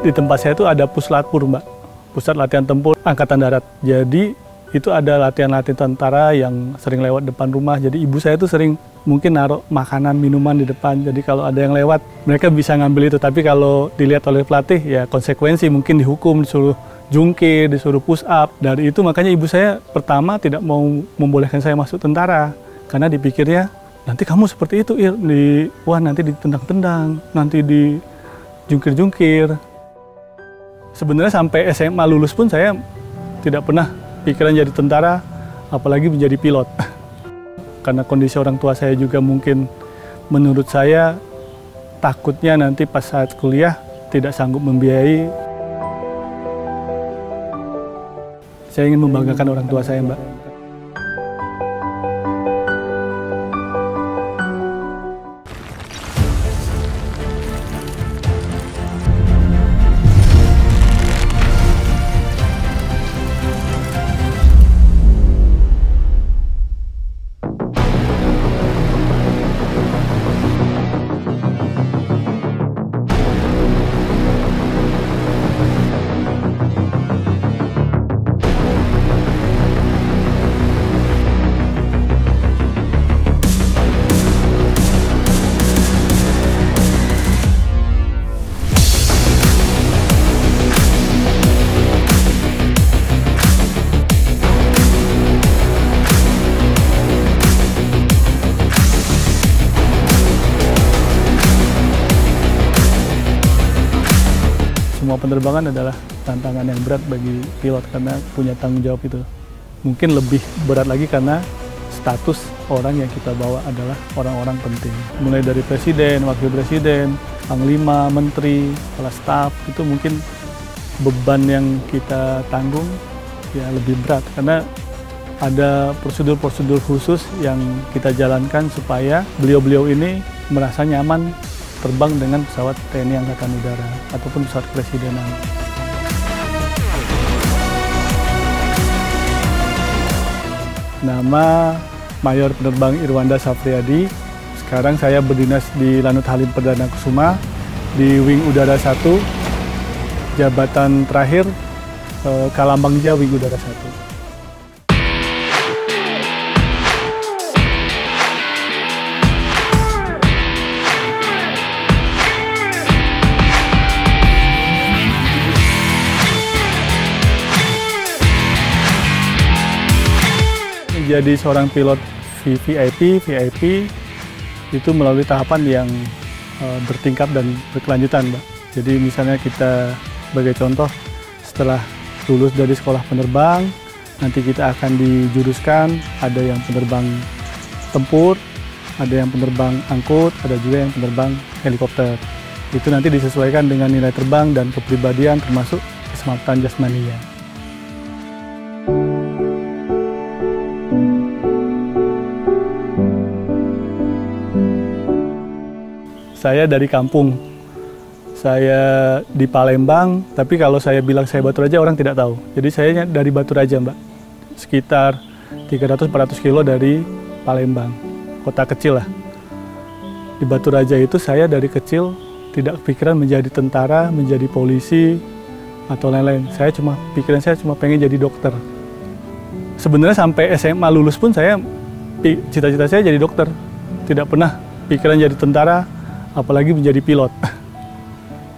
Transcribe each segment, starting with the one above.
Di tempat saya itu ada Puslatpur, Mbak. Pusat Latihan Tempur Angkatan Darat. Jadi itu ada latihan-latihan tentara yang sering lewat depan rumah. Jadi ibu saya itu sering mungkin naruh makanan, minuman di depan. Jadi kalau ada yang lewat, mereka bisa ngambil itu. Tapi kalau dilihat oleh pelatih, ya konsekuensi mungkin dihukum, disuruh jungkir, disuruh push up. Dari itu makanya ibu saya pertama tidak mau membolehkan saya masuk tentara. Karena dipikirnya, nanti kamu seperti itu, wah nanti ditendang-tendang, nanti dijungkir-jungkir. Sebenarnya sampai SMA lulus pun saya tidak pernah pikiran jadi tentara, apalagi menjadi pilot. Karena kondisi orang tua saya juga mungkin menurut saya takutnya nanti pas saat kuliah tidak sanggup membiayai. Saya ingin membanggakan orang tua saya, Mbak. Semua penerbangan adalah tantangan yang berat bagi pilot karena punya tanggung jawab itu. Mungkin lebih berat lagi karena status orang yang kita bawa adalah orang-orang penting. Mulai dari presiden, wakil presiden, panglima, menteri, kepala staf, itu mungkin beban yang kita tanggung ya lebih berat karena ada prosedur-prosedur khusus yang kita jalankan supaya beliau-beliau ini merasa nyaman terbang dengan pesawat TNI Angkatan Udara ataupun pesawat kepresidenan. Nama Mayor Penerbang Irwanda Safriadi. Sekarang saya berdinas di Lanut Halim Perdana Kusuma di Wing Udara 1. Jabatan terakhir Kalambangja Wing Udara 1. Jadi seorang pilot VIP itu melalui tahapan yang bertingkat dan berkelanjutan, Mbak. Jadi misalnya kita sebagai contoh setelah lulus dari sekolah penerbang, nanti kita akan dijuruskan, ada yang penerbang tempur, ada yang penerbang angkut, ada juga yang penerbang helikopter. Itu nanti disesuaikan dengan nilai terbang dan kepribadian termasuk keselamatan jasmaninya. Saya dari kampung, saya di Palembang, tapi kalau saya bilang saya Batu Raja orang tidak tahu. Jadi saya dari Batu Raja, Mbak, sekitar 300-400 kilo dari Palembang, kota kecil lah. Di Batu Raja itu saya dari kecil tidak kepikiran menjadi tentara, menjadi polisi, atau lain-lain. Pikiran saya cuma pengen jadi dokter. Sebenarnya sampai SMA lulus pun cita-cita saya jadi dokter. Tidak pernah pikiran jadi tentara, apalagi menjadi pilot.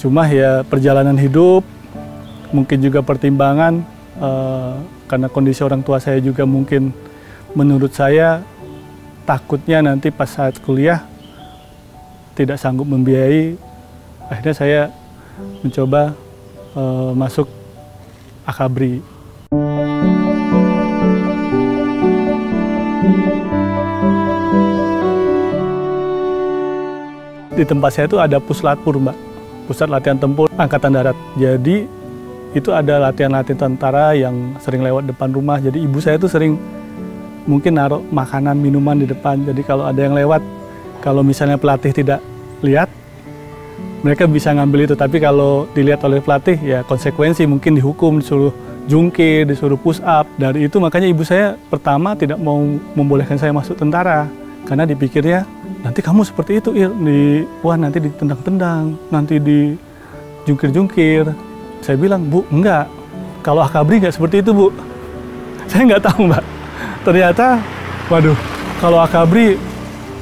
Cuma ya perjalanan hidup, mungkin juga pertimbangan, karena kondisi orang tua saya juga mungkin menurut saya takutnya nanti pas saat kuliah tidak sanggup membiayai. Akhirnya saya mencoba masuk Akabri. Di tempat saya itu ada Puslatpur, Mbak, Pusat Latihan Tempur Angkatan Darat. Jadi itu ada latihan-latihan tentara yang sering lewat depan rumah. Jadi ibu saya itu sering mungkin naruh makanan, minuman di depan. Jadi kalau ada yang lewat, kalau misalnya pelatih tidak lihat, mereka bisa ngambil itu. Tapi kalau dilihat oleh pelatih, ya konsekuensi mungkin dihukum, disuruh jungkir, disuruh push up. Dari itu makanya ibu saya pertama tidak mau membolehkan saya masuk tentara. Karena dipikirnya, nanti kamu seperti itu, wah nanti ditendang-tendang, nanti jungkir-jungkir. Saya bilang, Bu, enggak. Kalau Akabri nggak seperti itu, Bu. Saya nggak tahu, Mbak. Ternyata, waduh, kalau Akabri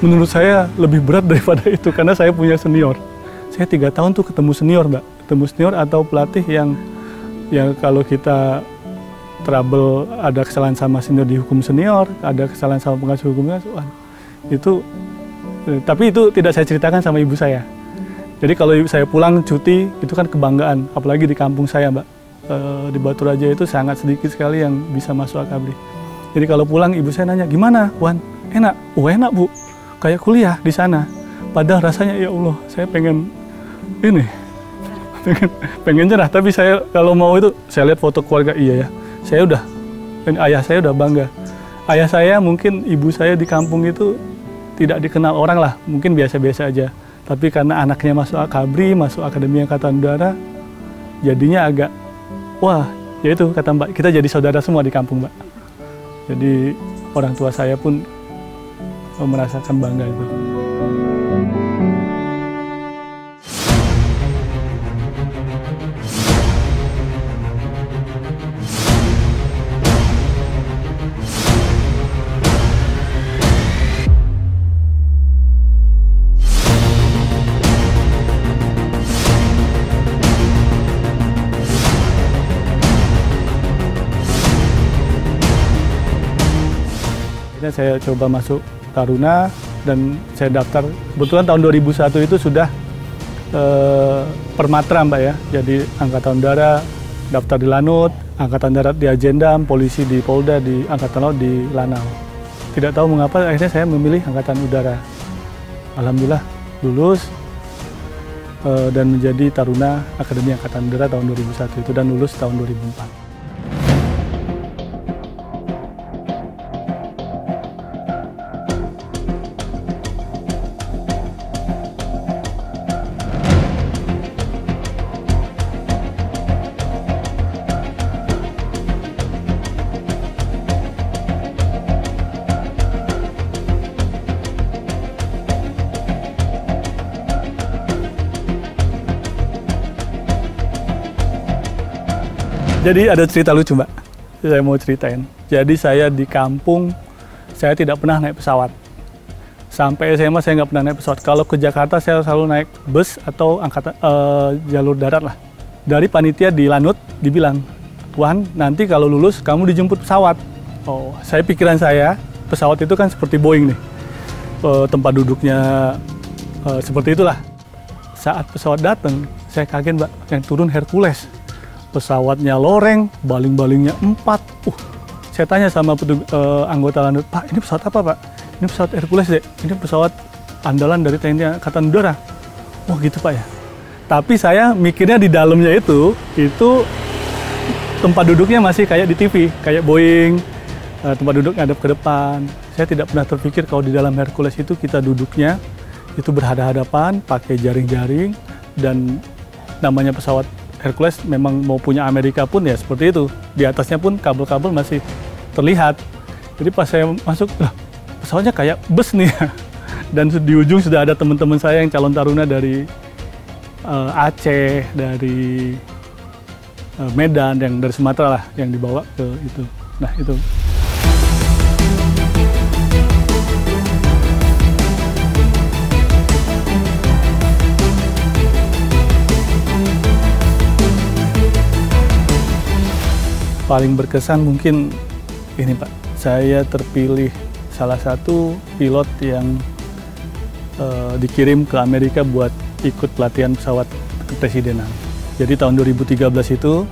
menurut saya lebih berat daripada itu karena saya punya senior. Saya 3 tahun tuh ketemu senior, Mbak. Ketemu senior atau pelatih yang kalau kita trouble, ada kesalahan sama senior dihukum senior, ada kesalahan sama pengasuh hukumnya, itu. Tapi itu tidak saya ceritakan sama ibu saya. Jadi kalau ibu saya pulang cuti, itu kan kebanggaan. Apalagi di kampung saya, Mbak. Di Baturaja itu sangat sedikit sekali yang bisa masuk Akabri. Jadi kalau pulang ibu saya nanya, gimana Wan? Enak? Oh enak Bu, kayak kuliah di sana. Padahal rasanya ya Allah, saya pengen ini, pengen nyerah. Tapi saya kalau mau itu, saya lihat foto keluarga, iya ya. Saya udah, ayah saya udah bangga. Ayah saya mungkin ibu saya di kampung itu tidak dikenal orang lah, mungkin biasa-biasa aja. Tapi karena anaknya masuk Akabri, masuk Akademi Angkatan Udara, jadinya agak, wah, ya itu kata Mbak, kita jadi saudara semua di kampung, Mbak. Jadi orang tua saya pun merasakan bangga itu. Saya coba masuk Taruna dan saya daftar, kebetulan tahun 2001 itu sudah Permatra, Mbak ya, jadi Angkatan Udara daftar di Lanut, Angkatan Darat di Ajendam, Polisi di Polda, di Angkatan Laut di Lanao. Tidak tahu mengapa akhirnya saya memilih Angkatan Udara. Alhamdulillah lulus dan menjadi Taruna Akademi Angkatan Udara tahun 2001 itu, dan lulus tahun 2004. Jadi ada cerita lucu, Mbak, saya mau ceritain. Jadi saya di kampung, saya tidak pernah naik pesawat. Sampai SMA saya nggak pernah naik pesawat. Kalau ke Jakarta saya selalu naik bus atau jalur darat lah. Dari panitia di Lanut dibilang, Wan, nanti kalau lulus kamu dijemput pesawat. Oh, saya pikiran saya, pesawat itu kan seperti Boeing nih. Tempat duduknya seperti itulah. Saat pesawat datang, saya kaget, Mbak, yang turun Hercules. Pesawatnya loreng, baling-balingnya 4. Saya tanya sama anggota Lanut, Pak, ini pesawat apa, Pak? Ini pesawat Hercules, deh. Ini pesawat andalan dari TNI Angkatan Udara. Oh gitu, Pak ya. Tapi saya mikirnya di dalamnya itu tempat duduknya masih kayak di TV, kayak Boeing, tempat duduk ngadep ke depan. Saya tidak pernah terpikir kalau di dalam Hercules itu kita duduknya itu berhadapan-hadapan, pakai jaring-jaring, dan namanya pesawat Hercules memang mau punya Amerika pun ya seperti itu. Di atasnya pun kabel-kabel masih terlihat. Jadi pas saya masuk, pesawatnya kayak bus nih. Dan di ujung sudah ada teman-teman saya yang calon taruna dari Aceh, dari Medan, yang dari Sumatera lah, yang dibawa ke itu. Nah itu. Paling berkesan mungkin ini, Pak, saya terpilih salah satu pilot yang dikirim ke Amerika buat ikut pelatihan pesawat kepresidenan. Jadi tahun 2013 itu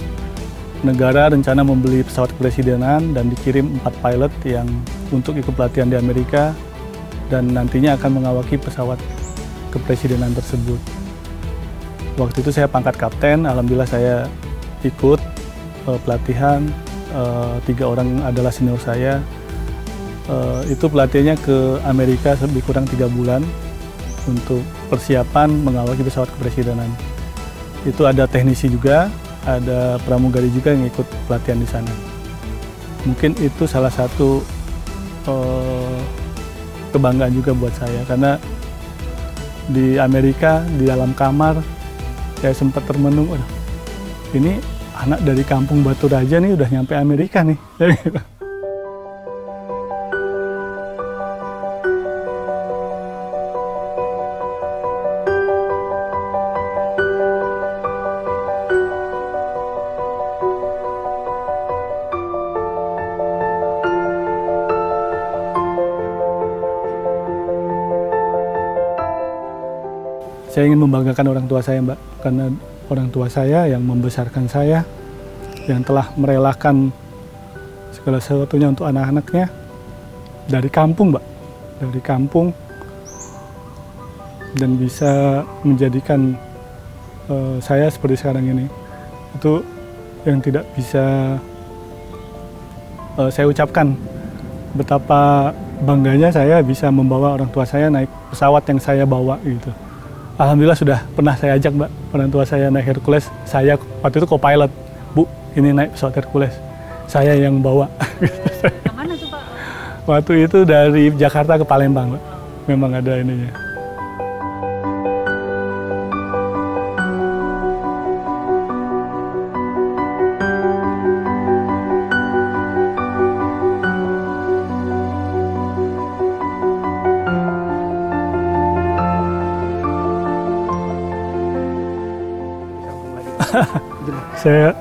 negara rencana membeli pesawat kepresidenan dan dikirim 4 pilot yang untuk ikut pelatihan di Amerika dan nantinya akan mengawaki pesawat kepresidenan tersebut. Waktu itu saya pangkat kapten, alhamdulillah saya ikut pelatihan, 3 orang adalah senior saya. Itu pelatihannya ke Amerika lebih kurang 3 bulan untuk persiapan mengawaki pesawat kepresidenan. Itu ada teknisi juga, ada pramugari juga yang ikut pelatihan di sana. Mungkin itu salah satu kebanggaan juga buat saya, karena di Amerika di dalam kamar saya sempat termenung, waduh, ini anak dari kampung Baturaja nih udah nyampe Amerika nih. Saya ingin membanggakan orang tua saya, Mbak, karena orang tua saya yang membesarkan saya, yang telah merelakan segala sesuatunya untuk anak-anaknya dari kampung, Mbak, dari kampung, dan bisa menjadikan saya seperti sekarang ini. Itu yang tidak bisa saya ucapkan, betapa bangganya saya bisa membawa orang tua saya naik pesawat yang saya bawa gitu. Alhamdulillah sudah pernah saya ajak, Mbak, orang tua saya naik Hercules. Saya waktu itu co-pilot. Bu, ini naik pesawat Hercules. Saya yang bawa. Kemana tuh, Pak? Waktu itu dari Jakarta ke Palembang, Mbak. Memang ada ininya. Saya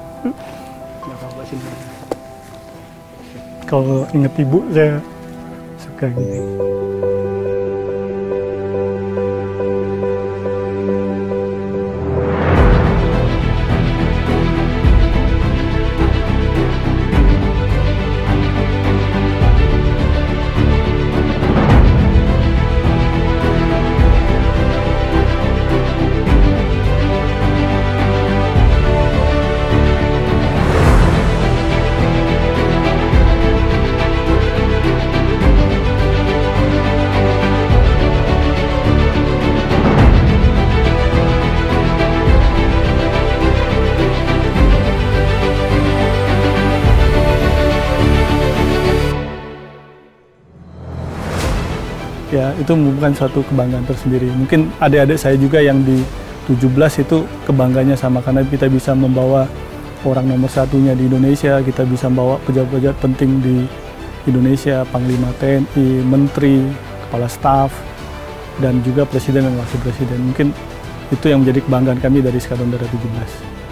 kalau inget ibu saya suka gini. Ya, itu bukan suatu kebanggaan tersendiri. Mungkin adik-adik saya juga yang di 17 itu kebangganya sama, karena kita bisa membawa orang nomor satunya di Indonesia, kita bisa membawa pejabat-pejabat penting di Indonesia, Panglima TNI, Menteri, Kepala Staf, dan juga Presiden dan Wakil Presiden. Mungkin itu yang menjadi kebanggaan kami dari Skadron Darat 17.